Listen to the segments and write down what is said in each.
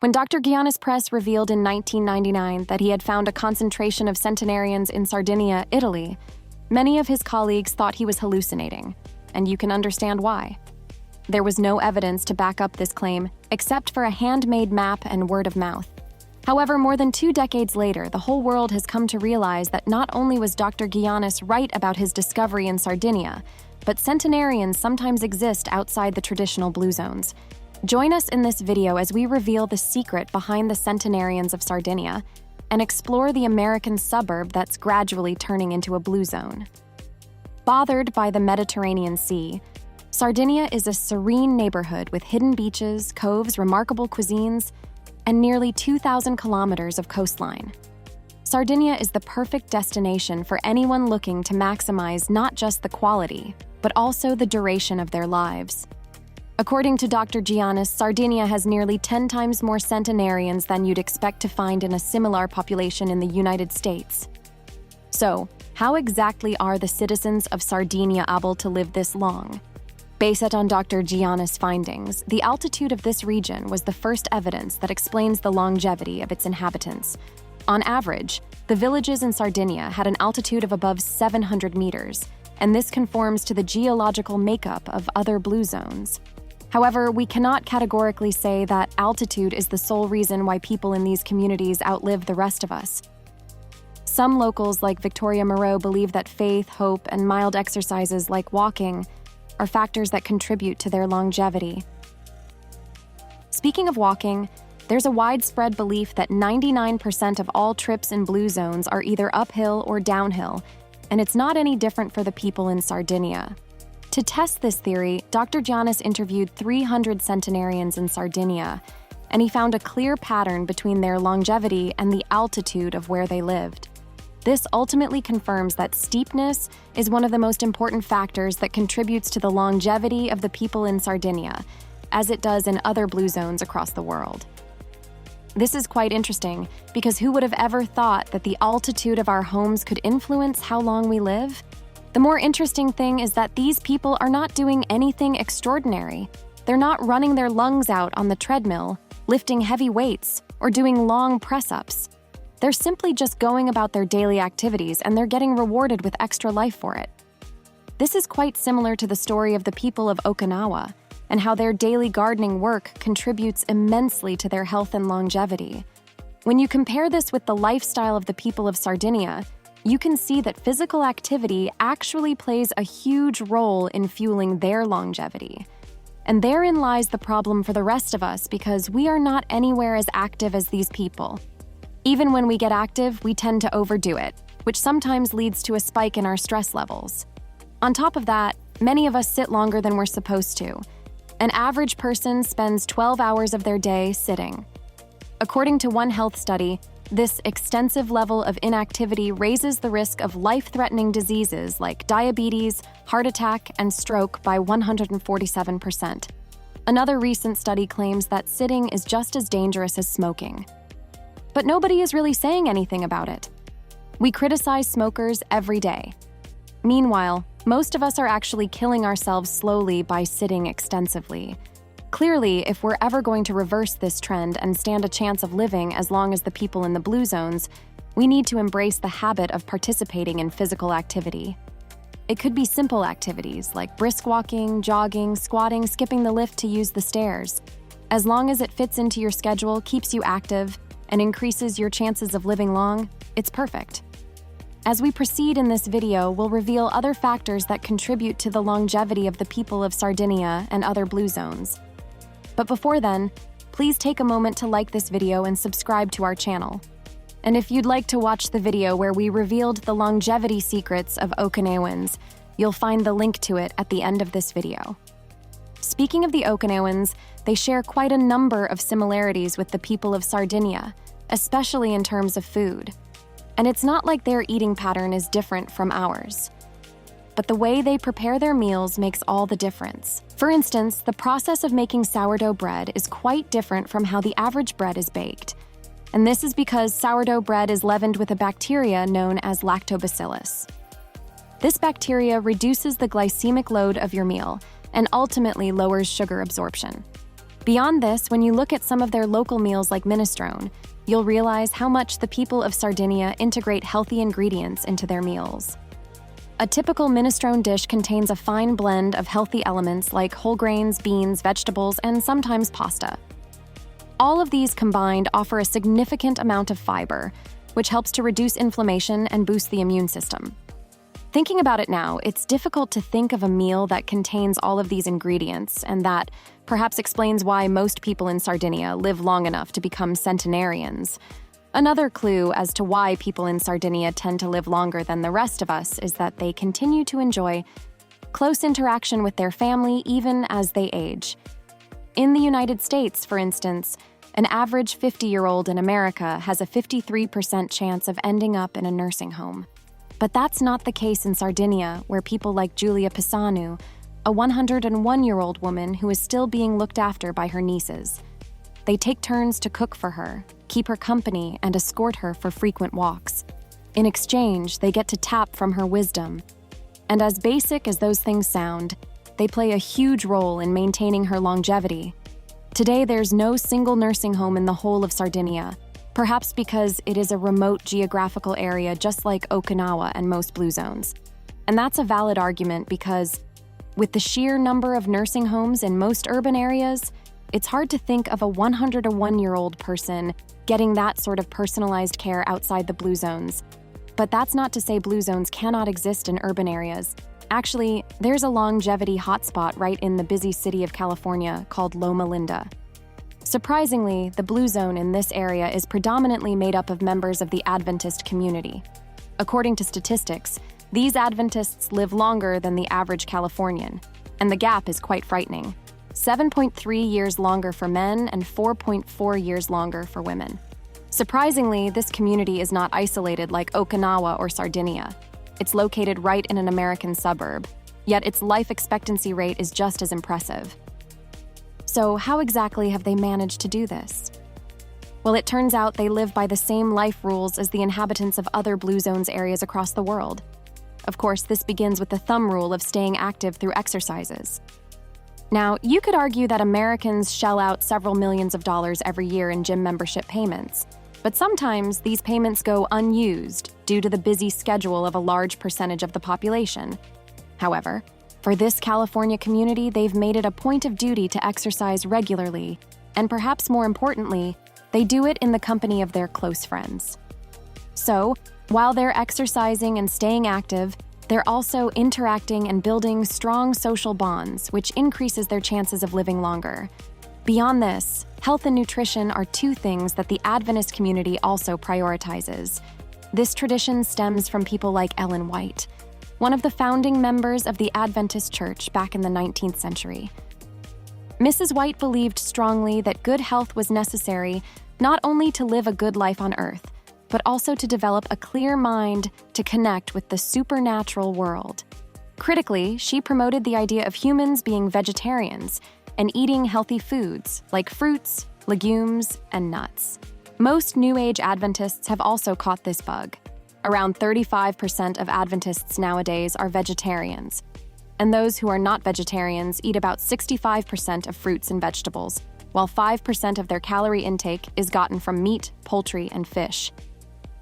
When Dr. Giannis Pres revealed in 1999 that he had found a concentration of centenarians in Sardinia, Italy, many of his colleagues thought he was hallucinating, and you can understand why. There was no evidence to back up this claim, except for a handmade map and word of mouth. However, more than 2 decades later, the whole world has come to realize that not only was Dr. Giannis right about his discovery in Sardinia, but centenarians sometimes exist outside the traditional blue zones. Join us in this video as we reveal the secret behind the centenarians of Sardinia and explore the American suburb that's gradually turning into a blue zone. Bothered by the Mediterranean Sea, Sardinia is a serene neighborhood with hidden beaches, coves, remarkable cuisines, and nearly 2,000 kilometers of coastline. Sardinia is the perfect destination for anyone looking to maximize not just the quality, but also the duration of their lives. According to Dr. Giannis, Sardinia has nearly 10 times more centenarians than you'd expect to find in a similar population in the United States. So, how exactly are the citizens of Sardinia able to live this long? Based on Dr. Giannis' findings, the altitude of this region was the first evidence that explains the longevity of its inhabitants. On average, the villages in Sardinia had an altitude of above 700 meters, and this conforms to the geological makeup of other blue zones. However, we cannot categorically say that altitude is the sole reason why people in these communities outlive the rest of us. Some locals like Victoria Moreau believe that faith, hope, and mild exercises like walking are factors that contribute to their longevity. Speaking of walking, there's a widespread belief that 99% of all trips in blue zones are either uphill or downhill, and it's not any different for the people in Sardinia. To test this theory, Dr. Giannis interviewed 300 centenarians in Sardinia, and he found a clear pattern between their longevity and the altitude of where they lived. This ultimately confirms that steepness is one of the most important factors that contributes to the longevity of the people in Sardinia, as it does in other blue zones across the world. This is quite interesting, because who would have ever thought that the altitude of our homes could influence how long we live? The more interesting thing is that these people are not doing anything extraordinary. They're not running their lungs out on the treadmill, lifting heavy weights, or doing long press-ups. They're simply just going about their daily activities, and they're getting rewarded with extra life for it. This is quite similar to the story of the people of Okinawa and how their daily gardening work contributes immensely to their health and longevity. When you compare this with the lifestyle of the people of Sardinia, you can see that physical activity actually plays a huge role in fueling their longevity. And therein lies the problem for the rest of us, because we are not anywhere as active as these people. Even when we get active, we tend to overdo it, which sometimes leads to a spike in our stress levels. On top of that, many of us sit longer than we're supposed to. An average person spends 12 hours of their day sitting. According to one health study, this extensive level of inactivity raises the risk of life-threatening diseases like diabetes, heart attack, and stroke by 147%. Another recent study claims that sitting is just as dangerous as smoking. But nobody is really saying anything about it. We criticize smokers every day. Meanwhile, most of us are actually killing ourselves slowly by sitting extensively. Clearly, if we're ever going to reverse this trend and stand a chance of living as long as the people in the blue zones, we need to embrace the habit of participating in physical activity. It could be simple activities like brisk walking, jogging, squatting, skipping the lift to use the stairs. As long as it fits into your schedule, keeps you active, and increases your chances of living long, it's perfect. As we proceed in this video, we'll reveal other factors that contribute to the longevity of the people of Sardinia and other blue zones. But before then, please take a moment to like this video and subscribe to our channel. And if you'd like to watch the video where we revealed the longevity secrets of Okinawans, you'll find the link to it at the end of this video. Speaking of the Okinawans, they share quite a number of similarities with the people of Sardinia, especially in terms of food. And it's not like their eating pattern is different from ours. But the way they prepare their meals makes all the difference. For instance, the process of making sourdough bread is quite different from how the average bread is baked. And this is because sourdough bread is leavened with a bacteria known as lactobacillus. This bacteria reduces the glycemic load of your meal and ultimately lowers sugar absorption. Beyond this, when you look at some of their local meals like minestrone, you'll realize how much the people of Sardinia integrate healthy ingredients into their meals. A typical minestrone dish contains a fine blend of healthy elements like whole grains, beans, vegetables, and sometimes pasta. All of these combined offer a significant amount of fiber, which helps to reduce inflammation and boost the immune system. Thinking about it now, it's difficult to think of a meal that contains all of these ingredients, and that perhaps explains why most people in Sardinia live long enough to become centenarians. Another clue as to why people in Sardinia tend to live longer than the rest of us is that they continue to enjoy close interaction with their family even as they age. In the United States, for instance, an average 50-year-old in America has a 53% chance of ending up in a nursing home. But that's not the case in Sardinia, where people like Giulia Pisanu, a 101-year-old woman who is still being looked after by her nieces. They take turns to cook for her, keep her company, and escort her for frequent walks. In exchange, they get to tap from her wisdom. And as basic as those things sound, they play a huge role in maintaining her longevity. Today, there's no single nursing home in the whole of Sardinia, perhaps because it is a remote geographical area just like Okinawa and most blue zones. And that's a valid argument because, with the sheer number of nursing homes in most urban areas, it's hard to think of a 101-year-old person getting that sort of personalized care outside the blue zones. But that's not to say blue zones cannot exist in urban areas. Actually, there's a longevity hotspot right in the busy city of California called Loma Linda. Surprisingly, the blue zone in this area is predominantly made up of members of the Adventist community. According to statistics, these Adventists live longer than the average Californian, and the gap is quite frightening. 7.3 years longer for men and 4.4 years longer for women. Surprisingly, this community is not isolated like Okinawa or Sardinia. It's located right in an American suburb, yet its life expectancy rate is just as impressive. So how exactly have they managed to do this? Well, it turns out they live by the same life rules as the inhabitants of other blue zones areas across the world. Of course, this begins with the thumb rule of staying active through exercises. Now, you could argue that Americans shell out several millions of dollars every year in gym membership payments, but sometimes these payments go unused due to the busy schedule of a large percentage of the population. However, for this California community, they've made it a point of duty to exercise regularly, and perhaps more importantly, they do it in the company of their close friends. So, while they're exercising and staying active, they're also interacting and building strong social bonds, which increases their chances of living longer. Beyond this, health and nutrition are two things that the Adventist community also prioritizes. This tradition stems from people like Ellen White, one of the founding members of the Adventist Church back in the 19th century. Mrs. White believed strongly that good health was necessary not only to live a good life on earth, but also to develop a clear mind to connect with the supernatural world. Critically, she promoted the idea of humans being vegetarians and eating healthy foods like fruits, legumes, and nuts. Most New Age Adventists have also caught this bug. Around 35% of Adventists nowadays are vegetarians, and those who are not vegetarians eat about 65% of fruits and vegetables, while 5% of their calorie intake is gotten from meat, poultry, and fish.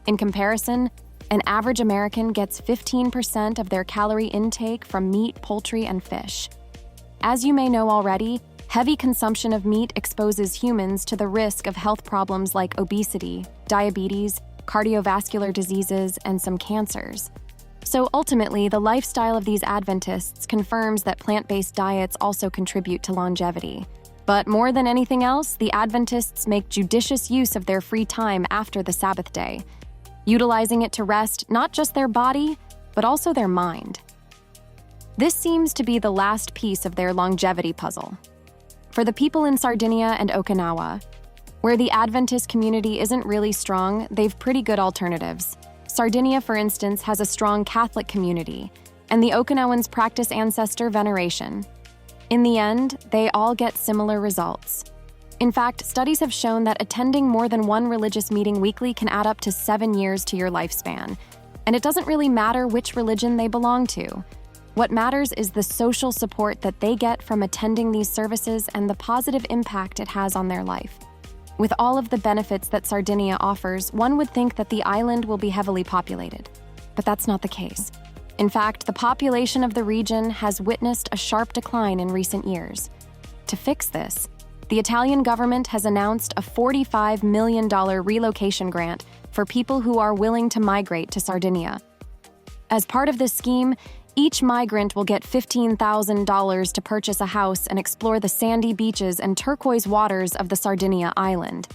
In comparison, an average American gets 15% of their calorie intake from meat, poultry, and fish. As you may know already, heavy consumption of meat exposes humans to the risk of health problems like obesity, diabetes, cardiovascular diseases, and some cancers. So ultimately, the lifestyle of these Adventists confirms that plant-based diets also contribute to longevity. But more than anything else, the Adventists make judicious use of their free time after the Sabbath day, utilizing it to rest not just their body, but also their mind. This seems to be the last piece of their longevity puzzle. For the people in Sardinia and Okinawa, where the Adventist community isn't really strong, they've pretty good alternatives. Sardinia, for instance, has a strong Catholic community, and the Okinawans practice ancestor veneration. In the end, they all get similar results. In fact, studies have shown that attending more than one religious meeting weekly can add up to 7 years to your lifespan, and it doesn't really matter which religion they belong to. What matters is the social support that they get from attending these services and the positive impact it has on their life. With all of the benefits that Sardinia offers, one would think that the island will be heavily populated. But that's not the case. In fact, the population of the region has witnessed a sharp decline in recent years. To fix this, the Italian government has announced a $45 million relocation grant for people who are willing to migrate to Sardinia. As part of this scheme, each migrant will get $15,000 to purchase a house and explore the sandy beaches and turquoise waters of the Sardinia island.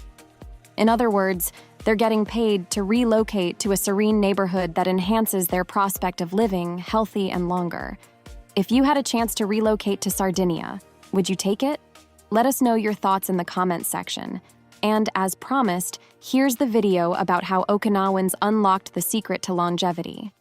In other words, they're getting paid to relocate to a serene neighborhood that enhances their prospect of living healthy and longer. If you had a chance to relocate to Sardinia, would you take it? Let us know your thoughts in the comments section. And as promised, here's the video about how Okinawans unlocked the secret to longevity.